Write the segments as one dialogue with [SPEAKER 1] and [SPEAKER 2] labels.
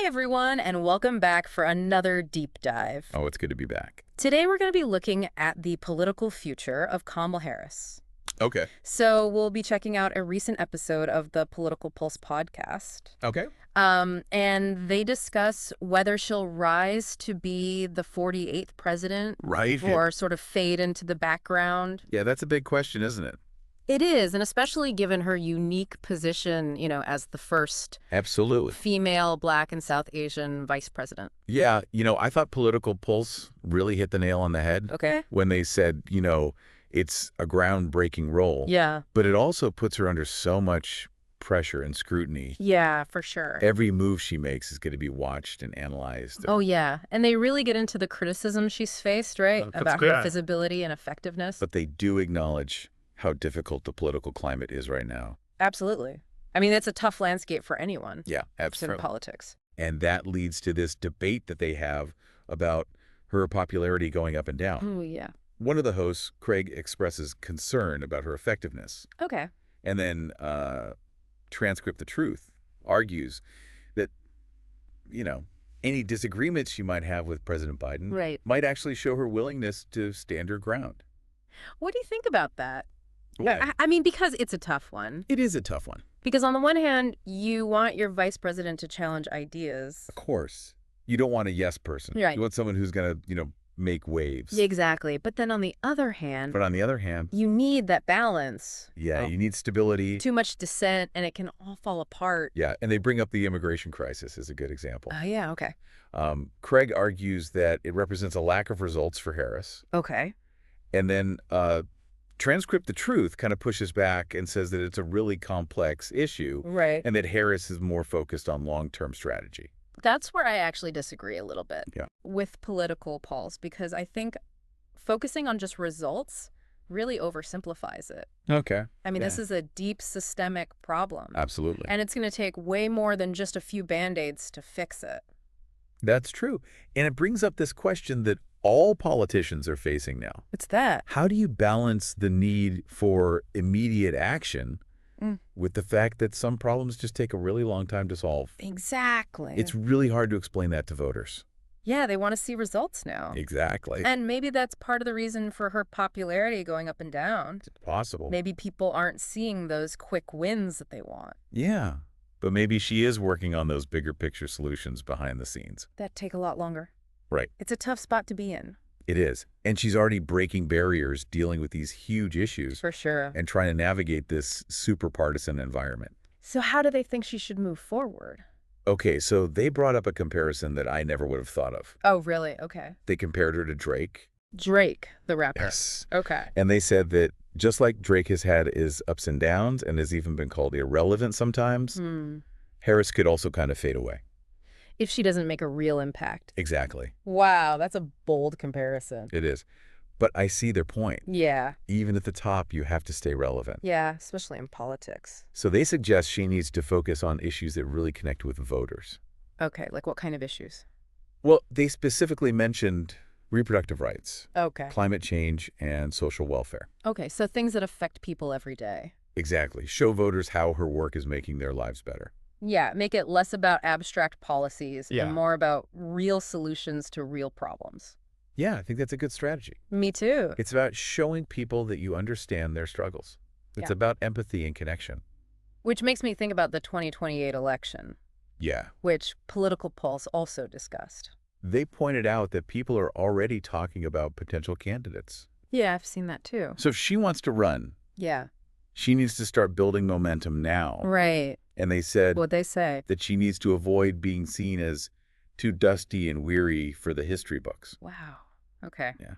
[SPEAKER 1] everyone, and welcome back for another deep dive.
[SPEAKER 2] Oh, it's good to be back.
[SPEAKER 1] Today we're going to be looking at the political future of Kamala Harris.
[SPEAKER 2] Okay.
[SPEAKER 1] So we'll be checking out a recent episode of the Political Pulse podcast.
[SPEAKER 2] Okay.
[SPEAKER 1] And they discuss whether she'll rise to be the 48th president
[SPEAKER 2] Right.
[SPEAKER 1] or sort of fade into the background.
[SPEAKER 2] Yeah, that's a big question, isn't it?
[SPEAKER 1] It is, and especially given her unique position, as the first
[SPEAKER 2] Absolutely.
[SPEAKER 1] female Black and South Asian vice president.
[SPEAKER 2] Yeah, I thought Political Pulse really hit the nail on the head
[SPEAKER 1] Okay.
[SPEAKER 2] when they said, it's a groundbreaking role.
[SPEAKER 1] Yeah.
[SPEAKER 2] But it also puts her under so much pressure and scrutiny.
[SPEAKER 1] Yeah, for sure.
[SPEAKER 2] Every move she makes is going to be watched and analyzed.
[SPEAKER 1] Oh, yeah. And they really get into the criticism she's faced, right? About her visibility and effectiveness.
[SPEAKER 2] But they do acknowledge how difficult the political climate is right now.
[SPEAKER 1] Absolutely. I mean, it's a tough landscape for anyone.
[SPEAKER 2] Yeah, absolutely.
[SPEAKER 1] In politics.
[SPEAKER 2] And that leads to this debate that they have about her popularity going up and down.
[SPEAKER 1] Oh, yeah.
[SPEAKER 2] One of the hosts, Craig, expresses concern about her effectiveness.
[SPEAKER 1] Okay.
[SPEAKER 2] And then Transcript the Truth argues that, any disagreements she might have with President Biden
[SPEAKER 1] might
[SPEAKER 2] actually show her willingness to stand her ground.
[SPEAKER 1] What do you think about that?
[SPEAKER 2] Why?
[SPEAKER 1] I mean, because it's a tough one.
[SPEAKER 2] It is a tough one.
[SPEAKER 1] Because on the one hand, you want your vice president to challenge ideas.
[SPEAKER 2] Of course. You don't want a yes person.
[SPEAKER 1] Right.
[SPEAKER 2] You want someone who's going to, make waves.
[SPEAKER 1] Exactly. But then on the other hand,
[SPEAKER 2] you
[SPEAKER 1] need that balance.
[SPEAKER 2] Yeah, you need stability.
[SPEAKER 1] Too much dissent, and it can all fall apart.
[SPEAKER 2] Yeah, and they bring up the immigration crisis as a good example.
[SPEAKER 1] Yeah, okay.
[SPEAKER 2] Craig argues that it represents a lack of results for Harris.
[SPEAKER 1] Okay.
[SPEAKER 2] And then Transcript the Truth kind of pushes back and says that it's a really complex issue.
[SPEAKER 1] Right.
[SPEAKER 2] And that Harris is more focused on long-term strategy.
[SPEAKER 1] That's where I actually disagree a little bit with Political Pulse, because I think focusing on just results really oversimplifies it.
[SPEAKER 2] Okay.
[SPEAKER 1] I mean, this is a deep systemic problem.
[SPEAKER 2] Absolutely.
[SPEAKER 1] And it's going to take way more than just a few Band-Aids to fix it.
[SPEAKER 2] That's true. And it brings up this question that all politicians are facing now.
[SPEAKER 1] What's that?
[SPEAKER 2] How do you balance the need for immediate action with the fact that some problems just take a really long time to solve?
[SPEAKER 1] Exactly.
[SPEAKER 2] It's really hard to explain that to voters.
[SPEAKER 1] Yeah, they want to see results now.
[SPEAKER 2] Exactly.
[SPEAKER 1] And maybe that's part of the reason for her popularity going up and down.
[SPEAKER 2] It's possible.
[SPEAKER 1] Maybe people aren't seeing those quick wins that they want.
[SPEAKER 2] Yeah. But maybe she is working on those bigger picture solutions behind the scenes.
[SPEAKER 1] That take a lot longer.
[SPEAKER 2] Right.
[SPEAKER 1] It's a tough spot to be in.
[SPEAKER 2] It is. And she's already breaking barriers, dealing with these huge issues.
[SPEAKER 1] For sure.
[SPEAKER 2] And trying to navigate this super partisan environment.
[SPEAKER 1] So how do they think she should move forward?
[SPEAKER 2] Okay, so they brought up a comparison that I never would have thought of.
[SPEAKER 1] Oh, really? Okay.
[SPEAKER 2] They compared her to Drake.
[SPEAKER 1] Drake, the rapper.
[SPEAKER 2] Yes.
[SPEAKER 1] Okay.
[SPEAKER 2] And they said that just like Drake has had his ups and downs and has even been called irrelevant sometimes, Harris could also kind of fade away.
[SPEAKER 1] If she doesn't make a real impact.
[SPEAKER 2] Exactly.
[SPEAKER 1] Wow, that's a bold comparison.
[SPEAKER 2] It is. But I see their point.
[SPEAKER 1] Yeah.
[SPEAKER 2] Even at the top, you have to stay relevant.
[SPEAKER 1] Yeah, especially in politics.
[SPEAKER 2] So they suggest she needs to focus on issues that really connect with voters.
[SPEAKER 1] Okay, like what kind of issues?
[SPEAKER 2] Well, they specifically mentioned reproductive rights,
[SPEAKER 1] Okay.
[SPEAKER 2] climate change, and social welfare.
[SPEAKER 1] Okay, so things that affect people every day.
[SPEAKER 2] Exactly. Show voters how her work is making their lives better.
[SPEAKER 1] Yeah, make it less about abstract policies
[SPEAKER 2] Yeah.
[SPEAKER 1] and more about real solutions to real problems.
[SPEAKER 2] Yeah, I think that's a good strategy.
[SPEAKER 1] Me too.
[SPEAKER 2] It's about showing people that you understand their struggles. It's
[SPEAKER 1] Yeah.
[SPEAKER 2] about empathy and connection.
[SPEAKER 1] Which makes me think about the 2028 election,
[SPEAKER 2] Yeah.
[SPEAKER 1] which Political Pulse also discussed.
[SPEAKER 2] They pointed out that people are already talking about potential candidates.
[SPEAKER 1] Yeah, I've seen that too.
[SPEAKER 2] So if she wants to run,
[SPEAKER 1] Yeah.
[SPEAKER 2] she needs to start building momentum now.
[SPEAKER 1] Right.
[SPEAKER 2] And they said
[SPEAKER 1] What'd they say?
[SPEAKER 2] that she needs to avoid being seen as too dusty and weary for the history books.
[SPEAKER 1] Wow. Okay.
[SPEAKER 2] Yeah.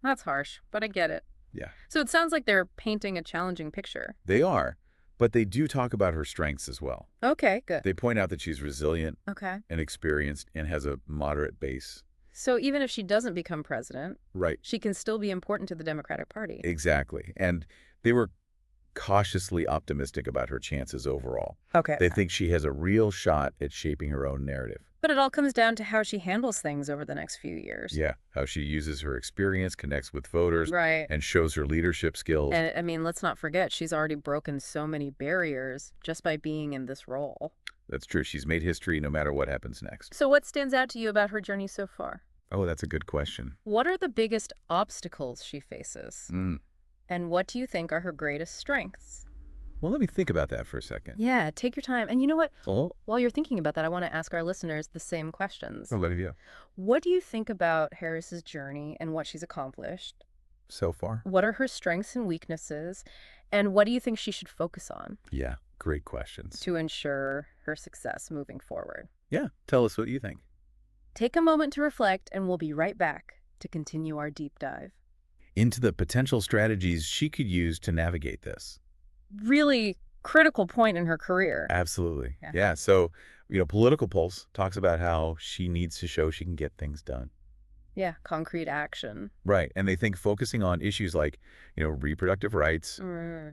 [SPEAKER 1] That's harsh, but I get it.
[SPEAKER 2] Yeah.
[SPEAKER 1] So it sounds like they're painting a challenging picture.
[SPEAKER 2] They are, but they do talk about her strengths as well.
[SPEAKER 1] Okay, good.
[SPEAKER 2] They point out that she's resilient
[SPEAKER 1] Okay.
[SPEAKER 2] and experienced and has a moderate base.
[SPEAKER 1] So even if she doesn't become president,
[SPEAKER 2] Right.
[SPEAKER 1] she can still be important to the Democratic Party.
[SPEAKER 2] Exactly. And they were cautiously optimistic about her chances overall.
[SPEAKER 1] Okay.
[SPEAKER 2] They think she has a real shot at shaping her own narrative.
[SPEAKER 1] But it all comes down to how she handles things over the next few years.
[SPEAKER 2] Yeah, how she uses her experience, connects with voters,
[SPEAKER 1] Right.
[SPEAKER 2] and shows her leadership skills.
[SPEAKER 1] And I mean, let's not forget, she's already broken so many barriers just by being in this role.
[SPEAKER 2] That's true. She's made history no matter what happens next.
[SPEAKER 1] So what stands out to you about her journey so far?
[SPEAKER 2] Oh, that's a good question.
[SPEAKER 1] What are the biggest obstacles she faces? And what do you think are her greatest strengths?
[SPEAKER 2] Well, let me think about that for a second.
[SPEAKER 1] Yeah, take your time. And you know what?
[SPEAKER 2] Oh,
[SPEAKER 1] While you're thinking about that, I want to ask our listeners the same questions.
[SPEAKER 2] I'll let you.
[SPEAKER 1] What do you think about Harris's journey and what she's accomplished?
[SPEAKER 2] So far?
[SPEAKER 1] What are her strengths and weaknesses? And what do you think she should focus on
[SPEAKER 2] Yeah, great questions.
[SPEAKER 1] to ensure her success moving forward?
[SPEAKER 2] Yeah, tell us what you think.
[SPEAKER 1] Take a moment to reflect, and we'll be right back to continue our deep dive.
[SPEAKER 2] Into the potential strategies she could use to navigate this.
[SPEAKER 1] Really critical point in her career.
[SPEAKER 2] Absolutely. Yeah. So, Political Pulse talks about how she needs to show she can get things done.
[SPEAKER 1] Yeah, concrete action.
[SPEAKER 2] Right. And they think focusing on issues like, reproductive rights,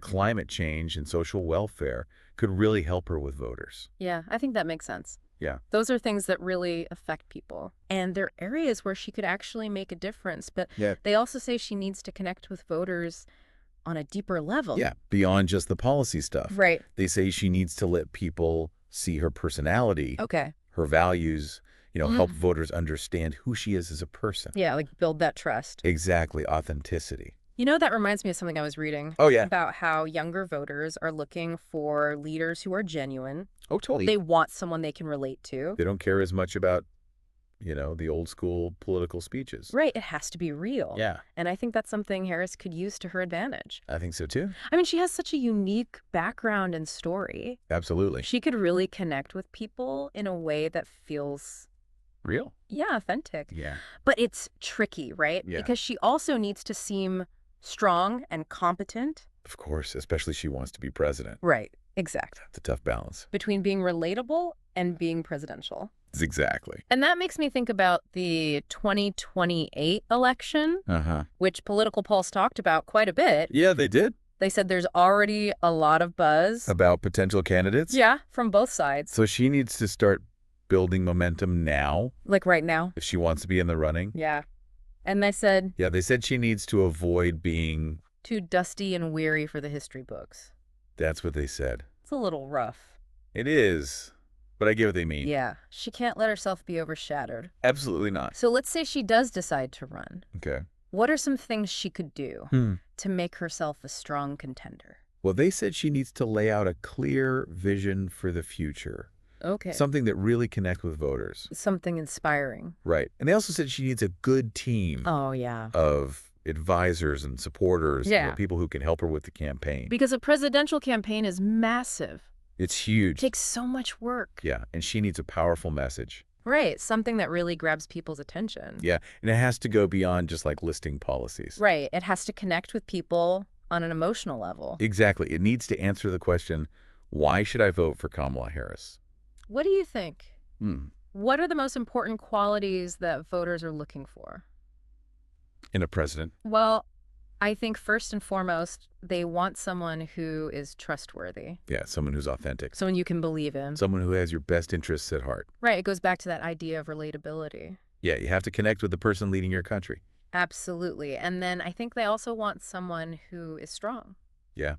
[SPEAKER 2] climate change, and social welfare could really help her with voters.
[SPEAKER 1] Yeah, I think that makes sense.
[SPEAKER 2] Yeah.
[SPEAKER 1] Those are things that really affect people. And they're areas where she could actually make a difference. But they also say she needs to connect with voters on a deeper level.
[SPEAKER 2] Yeah, beyond just the policy stuff.
[SPEAKER 1] Right.
[SPEAKER 2] They say she needs to let people see her personality, her values, help voters understand who she is as a person.
[SPEAKER 1] Yeah, like build that trust.
[SPEAKER 2] Exactly, authenticity.
[SPEAKER 1] That reminds me of something I was reading.
[SPEAKER 2] Oh, yeah.
[SPEAKER 1] About how younger voters are looking for leaders who are genuine.
[SPEAKER 2] Oh, totally.
[SPEAKER 1] They want someone they can relate to.
[SPEAKER 2] They don't care as much about, the old school political speeches.
[SPEAKER 1] Right. It has to be real.
[SPEAKER 2] Yeah.
[SPEAKER 1] And I think that's something Harris could use to her advantage.
[SPEAKER 2] I think so, too.
[SPEAKER 1] I mean, she has such a unique background and story.
[SPEAKER 2] Absolutely.
[SPEAKER 1] She could really connect with people in a way that feels
[SPEAKER 2] real.
[SPEAKER 1] Yeah, authentic.
[SPEAKER 2] Yeah.
[SPEAKER 1] But it's tricky, right?
[SPEAKER 2] Yeah.
[SPEAKER 1] Because she also needs to seem strong and competent.
[SPEAKER 2] Of course, especially she wants to be president.
[SPEAKER 1] Right. Exactly.
[SPEAKER 2] It's a tough balance.
[SPEAKER 1] Between being relatable and being presidential.
[SPEAKER 2] Exactly.
[SPEAKER 1] And that makes me think about the 2028 election, which Political Pulse talked about quite a bit.
[SPEAKER 2] Yeah, they did.
[SPEAKER 1] They said there's already a lot of buzz.
[SPEAKER 2] About potential candidates?
[SPEAKER 1] Yeah, from both sides.
[SPEAKER 2] So she needs to start building momentum now.
[SPEAKER 1] Like right now?
[SPEAKER 2] If she wants to be in the running.
[SPEAKER 1] Yeah. And they said...
[SPEAKER 2] Yeah, they said she needs to avoid being...
[SPEAKER 1] too dusty and weary for the history books.
[SPEAKER 2] That's what they said.
[SPEAKER 1] It's a little rough.
[SPEAKER 2] It is. But I get what they mean.
[SPEAKER 1] Yeah. She can't let herself be overshadowed.
[SPEAKER 2] Absolutely not.
[SPEAKER 1] So let's say she does decide to run.
[SPEAKER 2] Okay.
[SPEAKER 1] What are some things she could do to make herself a strong contender?
[SPEAKER 2] Well, they said she needs to lay out a clear vision for the future.
[SPEAKER 1] Okay.
[SPEAKER 2] Something that really connects with voters.
[SPEAKER 1] Something inspiring.
[SPEAKER 2] Right. And they also said she needs a good team.
[SPEAKER 1] Oh, yeah.
[SPEAKER 2] Of advisors and supporters.
[SPEAKER 1] Yeah.
[SPEAKER 2] People who can help her with the campaign.
[SPEAKER 1] Because a presidential campaign is massive.
[SPEAKER 2] It's huge.
[SPEAKER 1] It takes so much work.
[SPEAKER 2] Yeah. And she needs a powerful message.
[SPEAKER 1] Right. Something that really grabs people's attention.
[SPEAKER 2] Yeah. And it has to go beyond just like listing policies.
[SPEAKER 1] Right. It has to connect with people on an emotional level.
[SPEAKER 2] Exactly. It needs to answer the question, why should I vote for Kamala Harris?
[SPEAKER 1] What do you think? What are the most important qualities that voters are looking for?
[SPEAKER 2] In a president?
[SPEAKER 1] Well, I think first and foremost, they want someone who is trustworthy.
[SPEAKER 2] Yeah, someone who's authentic.
[SPEAKER 1] Someone you can believe in.
[SPEAKER 2] Someone who has your best interests at heart.
[SPEAKER 1] Right. It goes back to that idea of relatability.
[SPEAKER 2] Yeah, you have to connect with the person leading your country.
[SPEAKER 1] Absolutely. And then I think they also want someone who is strong.
[SPEAKER 2] Yeah.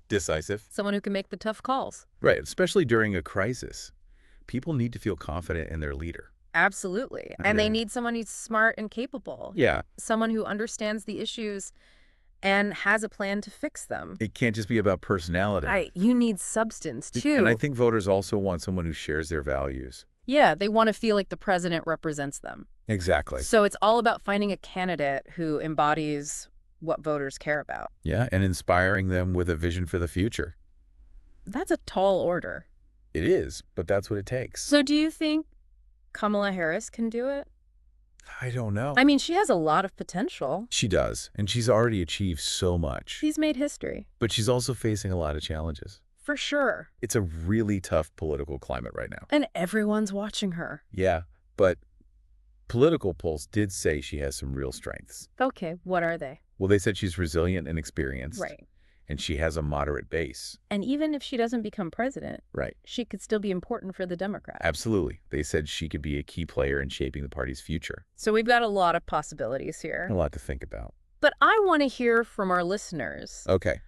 [SPEAKER 2] Decisive.
[SPEAKER 1] Someone who can make the tough calls.
[SPEAKER 2] Right. Especially during a crisis. People need to feel confident in their leader.
[SPEAKER 1] Absolutely. And they need someone who's smart and capable.
[SPEAKER 2] Yeah.
[SPEAKER 1] Someone who understands the issues and has a plan to fix them.
[SPEAKER 2] It can't just be about personality.
[SPEAKER 1] Right. You need substance, too.
[SPEAKER 2] And I think voters also want someone who shares their values.
[SPEAKER 1] Yeah, they want to feel like the president represents them.
[SPEAKER 2] Exactly.
[SPEAKER 1] So it's all about finding a candidate who embodies what voters care about.
[SPEAKER 2] Yeah, and inspiring them with a vision for the future.
[SPEAKER 1] That's a tall order.
[SPEAKER 2] It is, but that's what it takes.
[SPEAKER 1] So do you think Kamala Harris can do it?
[SPEAKER 2] I don't know.
[SPEAKER 1] I mean, she has a lot of potential.
[SPEAKER 2] She does, and she's already achieved so much.
[SPEAKER 1] She's made history.
[SPEAKER 2] But she's also facing a lot of challenges.
[SPEAKER 1] For sure.
[SPEAKER 2] It's a really tough political climate right now.
[SPEAKER 1] And everyone's watching her.
[SPEAKER 2] Yeah, but Political Pulse did say she has some real strengths.
[SPEAKER 1] Okay, what are they?
[SPEAKER 2] Well, they said she's resilient and experienced.
[SPEAKER 1] Right.
[SPEAKER 2] And she has a moderate base.
[SPEAKER 1] And even if she doesn't become president,
[SPEAKER 2] right,
[SPEAKER 1] she could still be important for the Democrats.
[SPEAKER 2] Absolutely. They said she could be a key player in shaping the party's future.
[SPEAKER 1] So we've got a lot of possibilities here.
[SPEAKER 2] A lot to think about.
[SPEAKER 1] But I want to hear from our listeners.
[SPEAKER 2] Okay.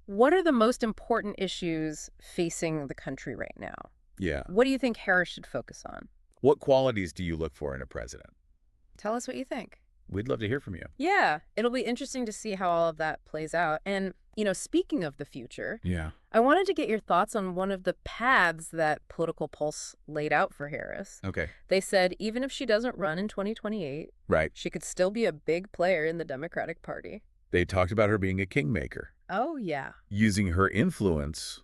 [SPEAKER 1] What are the most important issues facing the country right now?
[SPEAKER 2] Yeah.
[SPEAKER 1] What do you think Harris should focus on?
[SPEAKER 2] What qualities do you look for in a president?
[SPEAKER 1] Tell us what you think.
[SPEAKER 2] We'd love to hear from you.
[SPEAKER 1] Yeah, it'll be interesting to see how all of that plays out. And, speaking of the future,
[SPEAKER 2] Yeah.
[SPEAKER 1] I wanted to get your thoughts on one of the paths that Political Pulse laid out for Harris.
[SPEAKER 2] Okay.
[SPEAKER 1] They said even if she doesn't run in 2028,
[SPEAKER 2] Right.
[SPEAKER 1] she could still be a big player in the Democratic Party.
[SPEAKER 2] They talked about her being a kingmaker,
[SPEAKER 1] Oh, yeah.
[SPEAKER 2] using her influence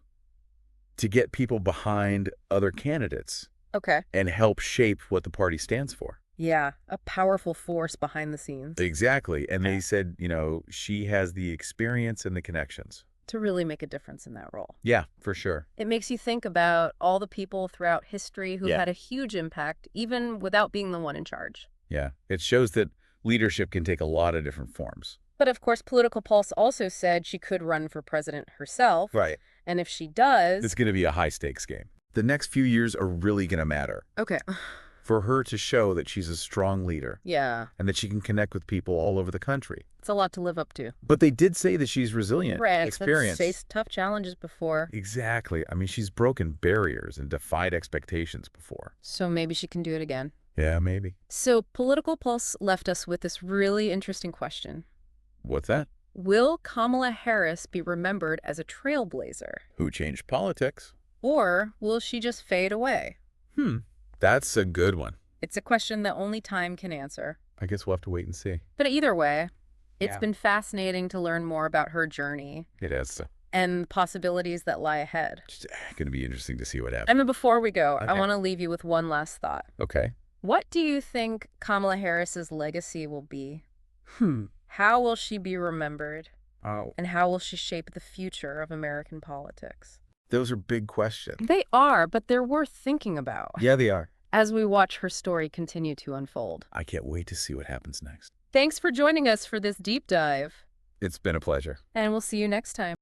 [SPEAKER 2] to get people behind other candidates
[SPEAKER 1] Okay.
[SPEAKER 2] and help shape what the party stands for.
[SPEAKER 1] Yeah, a powerful force behind the scenes
[SPEAKER 2] Exactly. And they said, she has the experience and the connections.
[SPEAKER 1] to really make a difference in that role.
[SPEAKER 2] Yeah, for sure.
[SPEAKER 1] It makes you think about all the people throughout history who've
[SPEAKER 2] Yeah.
[SPEAKER 1] had a huge impact, even without being the one in charge.
[SPEAKER 2] Yeah. It shows that leadership can take a lot of different forms.
[SPEAKER 1] But of course, Political Pulse also said she could run for president herself.
[SPEAKER 2] Right.
[SPEAKER 1] And if she does...
[SPEAKER 2] It's going to be a high-stakes game. The next few years are really going to matter
[SPEAKER 1] Okay.
[SPEAKER 2] for her to show that she's a strong leader
[SPEAKER 1] Yeah.
[SPEAKER 2] and that she can connect with people all over the country.
[SPEAKER 1] It's a lot to live up to.
[SPEAKER 2] But they did say that she's resilient,
[SPEAKER 1] Right.
[SPEAKER 2] experienced.
[SPEAKER 1] Faced tough challenges before.
[SPEAKER 2] Exactly. I mean, she's broken barriers and defied expectations before.
[SPEAKER 1] So maybe she can do it again.
[SPEAKER 2] Yeah, maybe.
[SPEAKER 1] So Political Pulse left us with this really interesting question.
[SPEAKER 2] What's that?
[SPEAKER 1] Will Kamala Harris be remembered as a trailblazer?
[SPEAKER 2] Who changed politics?
[SPEAKER 1] Or will she just fade away?
[SPEAKER 2] That's a good one.
[SPEAKER 1] It's a question that only time can answer.
[SPEAKER 2] I guess we'll have to wait and see.
[SPEAKER 1] But either way, it's
[SPEAKER 2] Yeah.
[SPEAKER 1] been fascinating to learn more about her journey
[SPEAKER 2] It is
[SPEAKER 1] and the possibilities that lie ahead.
[SPEAKER 2] going to be interesting to see what happens.
[SPEAKER 1] I mean, before we go, I
[SPEAKER 2] Okay.
[SPEAKER 1] want to leave you with one last thought.
[SPEAKER 2] Okay.
[SPEAKER 1] What do you think Kamala Harris's legacy will be?
[SPEAKER 2] Hmm.
[SPEAKER 1] How will she be remembered?
[SPEAKER 2] Oh.
[SPEAKER 1] And how will she shape the future of American politics?
[SPEAKER 2] Those are big questions.
[SPEAKER 1] They are, but they're worth thinking about
[SPEAKER 2] Yeah, they are.
[SPEAKER 1] as we watch her story continue to unfold.
[SPEAKER 2] I can't wait to see what happens next.
[SPEAKER 1] Thanks for joining us for this deep dive,
[SPEAKER 2] It's been a pleasure.
[SPEAKER 1] and we'll see you next time.